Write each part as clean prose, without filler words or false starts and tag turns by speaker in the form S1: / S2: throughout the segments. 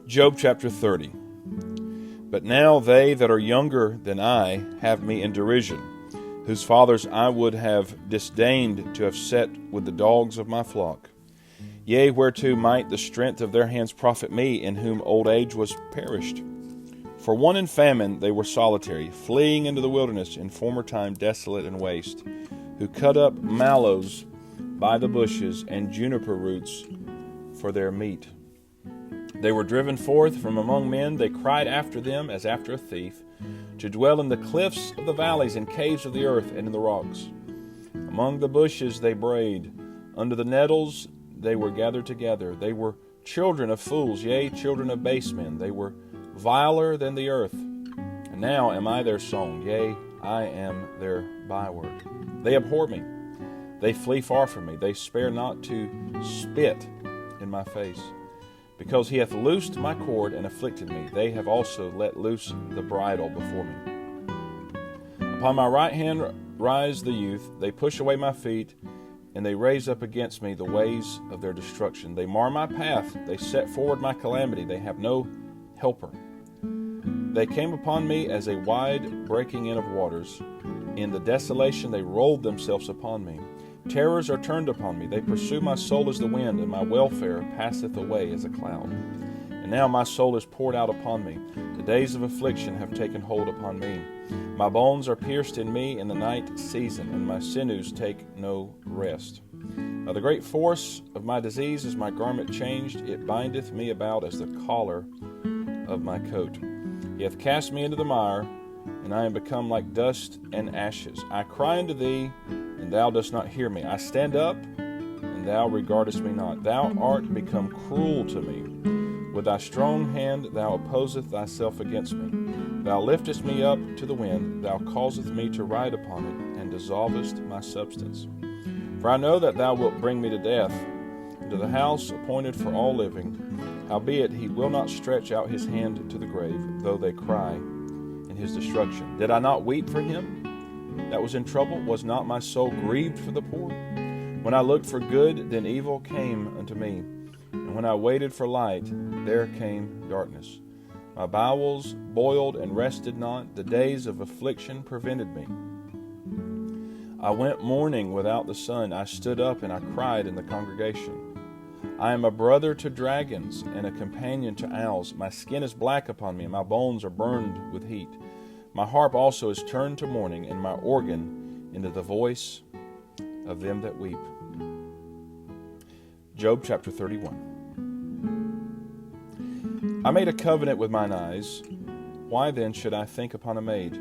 S1: Job chapter 30. But now they that are younger than I have me in derision, whose fathers I would have disdained to have set with the dogs of my flock. Yea, whereto might the strength of their hands profit me, in whom old age was perished? For one in famine they were solitary, fleeing into the wilderness, in former time desolate and waste, who cut up mallows by the bushes and juniper roots for their meat. They were driven forth from among men, they cried after them as after a thief, to dwell in the cliffs of the valleys, in caves of the earth, and in the rocks. Among the bushes they brayed, under the nettles they were gathered together. They were children of fools, yea, children of base men. They were viler than the earth. And now am I their song, yea, I am their byword. They abhor me, they flee far from me, they spare not to spit in my face. Because he hath loosed my cord and afflicted me, they have also let loose the bridle before me. Upon my right hand rise the youth, they push away my feet, and they raise up against me the ways of their destruction. They mar my path, they set forward my calamity, they have no helper. They came upon me as a wide breaking in of waters. In the desolation they rolled themselves upon me. Terrors are turned upon me. They pursue my soul as the wind, and my welfare passeth away as a cloud. And now my soul is poured out upon me. The days of affliction have taken hold upon me. My bones are pierced in me in the night season, and my sinews take no rest. By the great force of my disease is my garment changed. It bindeth me about as the collar of my coat. He hath cast me into the mire, and I am become like dust and ashes. I cry unto thee, and thou dost not hear me. I stand up, and thou regardest me not. Thou art become cruel to me. With thy strong hand thou opposeth thyself against me. Thou liftest me up to the wind. Thou causest me to ride upon it, and dissolvest my substance. For I know that thou wilt bring me to death, into the house appointed for all living. Howbeit he will not stretch out his hand to the grave, though they cry in his destruction. Did I not weep for him that was in trouble? Was not my soul grieved for the poor? When I looked for good, then evil came unto me. And when I waited for light, there came darkness. My bowels boiled and rested not. The days of affliction prevented me. I went mourning without the sun. I stood up and I cried in the congregation. I am a brother to dragons and a companion to owls. My skin is black upon me, and my bones are burned with heat. My harp also is turned to mourning, and my organ into the voice of them that weep. Job chapter 31. I made a covenant with mine eyes. Why then should I think upon a maid?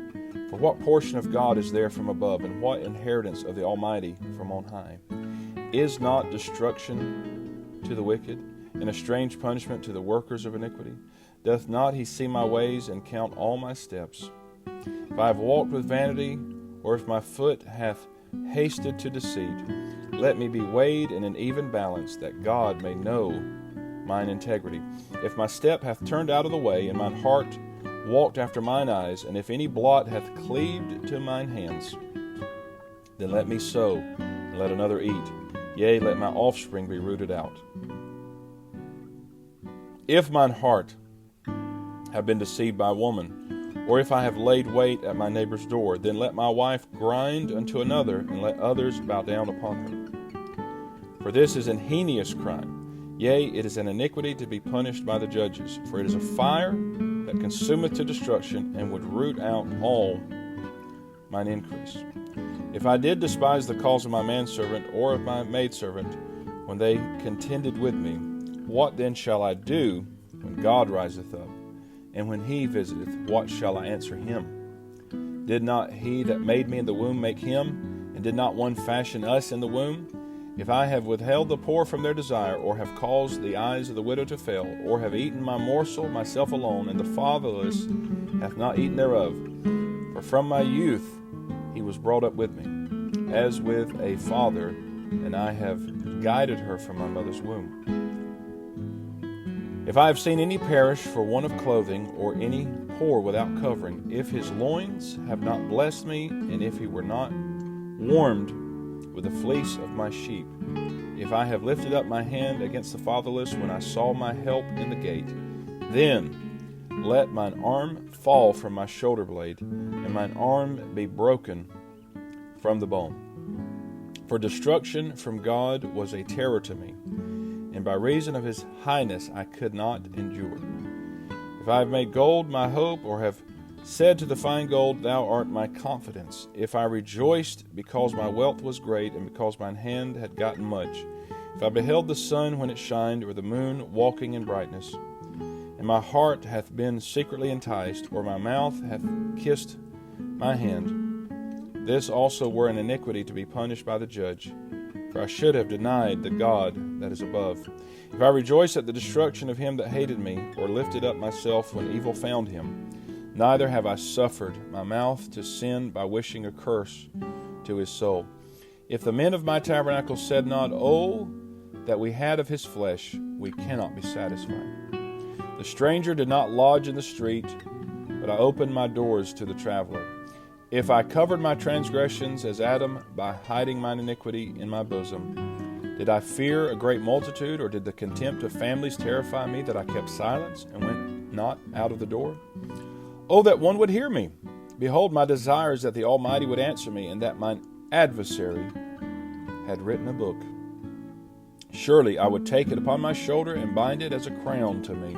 S1: For what portion of God is there from above, and what inheritance of the Almighty from on high? Is not destruction to the wicked, and a strange punishment to the workers of iniquity? Doth not he see my ways and count all my steps? If I have walked with vanity, or if my foot hath hasted to deceit, let me be weighed in an even balance, that God may know mine integrity. If my step hath turned out of the way, and mine heart walked after mine eyes, and if any blot hath cleaved to mine hands, then let me sow, and let another eat. Yea, let my offspring be rooted out. If mine heart have been deceived by a woman, or if I have laid wait at my neighbor's door, then let my wife grind unto another, and let others bow down upon her. For this is an heinous crime. Yea, it is an iniquity to be punished by the judges. For it is a fire that consumeth to destruction, and would root out all mine increase. If I did despise the cause of my manservant, or of my maidservant, when they contended with me, what then shall I do when God riseth up? And when he visiteth, what shall I answer him? Did not he that made me in the womb make him? And did not one fashion us in the womb? If I have withheld the poor from their desire, or have caused the eyes of the widow to fail, or have eaten my morsel myself alone, and the fatherless hath not eaten thereof, for from my youth he was brought up with me, as with a father, and I have guided her from my mother's womb. If I have seen any perish for want of clothing, or any poor without covering, if his loins have not blessed me, and if he were not warmed with the fleece of my sheep. If I have lifted up my hand against the fatherless when I saw my help in the gate, then let mine arm fall from my shoulder blade, and mine arm be broken from the bone. For destruction from God was a terror to me, and by reason of his highness I could not endure. If I have made gold my hope, or have said to the fine gold, Thou art my confidence, if I rejoiced because my wealth was great, and because mine hand had gotten much, if I beheld the sun when it shined, or the moon walking in brightness, and my heart hath been secretly enticed, or my mouth hath kissed my hand, this also were an iniquity to be punished by the judge, for I should have denied the God that is above. If I rejoice at the destruction of him that hated me, or lifted up myself when evil found him, neither have I suffered my mouth to sin by wishing a curse to his soul. If the men of my tabernacle said not, Oh, that we had of his flesh, we cannot be satisfied. The stranger did not lodge in the street, but I opened my doors to the traveler. If I covered my transgressions as Adam by hiding mine iniquity in my bosom, did I fear a great multitude, or did the contempt of families terrify me that I kept silence and went not out of the door? Oh, that one would hear me! Behold, my desire is that the Almighty would answer me, and that mine adversary had written a book. Surely I would take it upon my shoulder and bind it as a crown to me.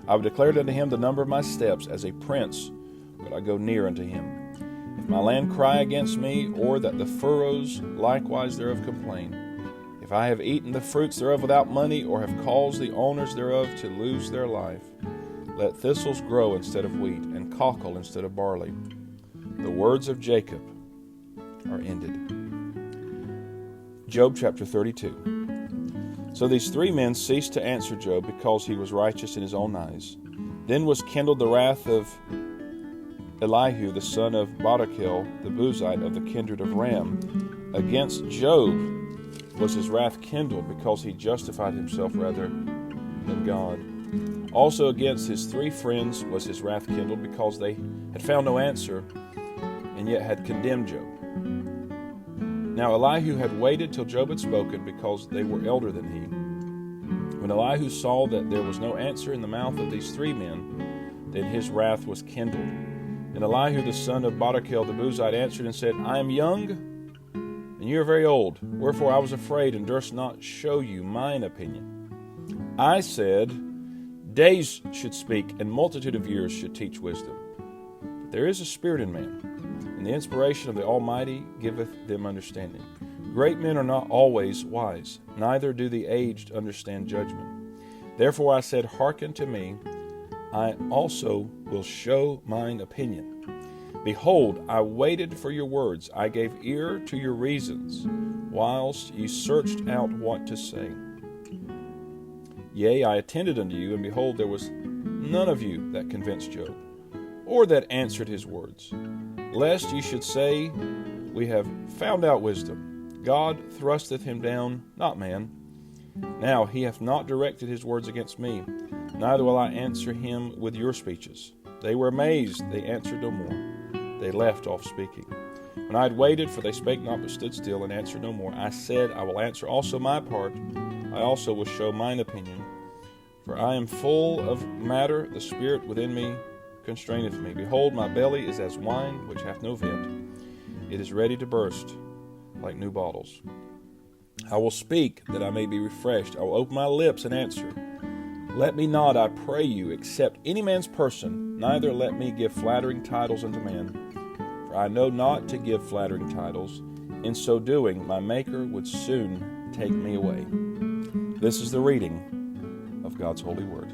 S1: I would declare unto him the number of my steps. As a prince would I go near unto him. If my land cry against me, or that the furrows likewise thereof complain, if I have eaten the fruits thereof without money, or have caused the owners thereof to lose their life, let thistles grow instead of wheat, and cockle instead of barley. The words of Jacob are ended. Job chapter 32. So these three men ceased to answer Job, because he was righteous in his own eyes. Then was kindled the wrath of Elihu the son of Barachel the Buzite of the kindred of Ram. Against Job was his wrath kindled, because he justified himself rather than God. Also against his three friends was his wrath kindled, because they had found no answer, and yet had condemned Job. Now Elihu had waited till Job had spoken, because they were elder than he. When Elihu saw that there was no answer in the mouth of these three men, then his wrath was kindled. And Elihu the son of Barachel the Buzite answered and said, I am young, and you are very old. Wherefore I was afraid, and durst not show you mine opinion. I said, Days should speak, and multitude of years should teach wisdom. But there is a spirit in man, and the inspiration of the Almighty giveth them understanding. Great men are not always wise, neither do the aged understand judgment. Therefore I said, Hearken to me, I also will show mine opinion. Behold, I waited for your words, I gave ear to your reasons, whilst ye searched out what to say. Yea, I attended unto you, and behold, there was none of you that convinced Job, or that answered his words. Lest ye should say, We have found out wisdom. God thrusteth him down, not man. Now he hath not directed his words against me, neither will I answer him with your speeches. They were amazed, they answered no more. They left off speaking. When I had waited, for they spake not but stood still, and answered no more, I said, I will answer also my part. I also will show mine opinion. For I am full of matter, the spirit within me constraineth me. Behold, my belly is as wine which hath no vent. It is ready to burst like new bottles. I will speak that I may be refreshed. I will open my lips and answer. Let me not, I pray you, accept any man's person, neither let me give flattering titles unto man. For I know not to give flattering titles. In so doing, my Maker would soon take me away. This is the reading of God's holy word.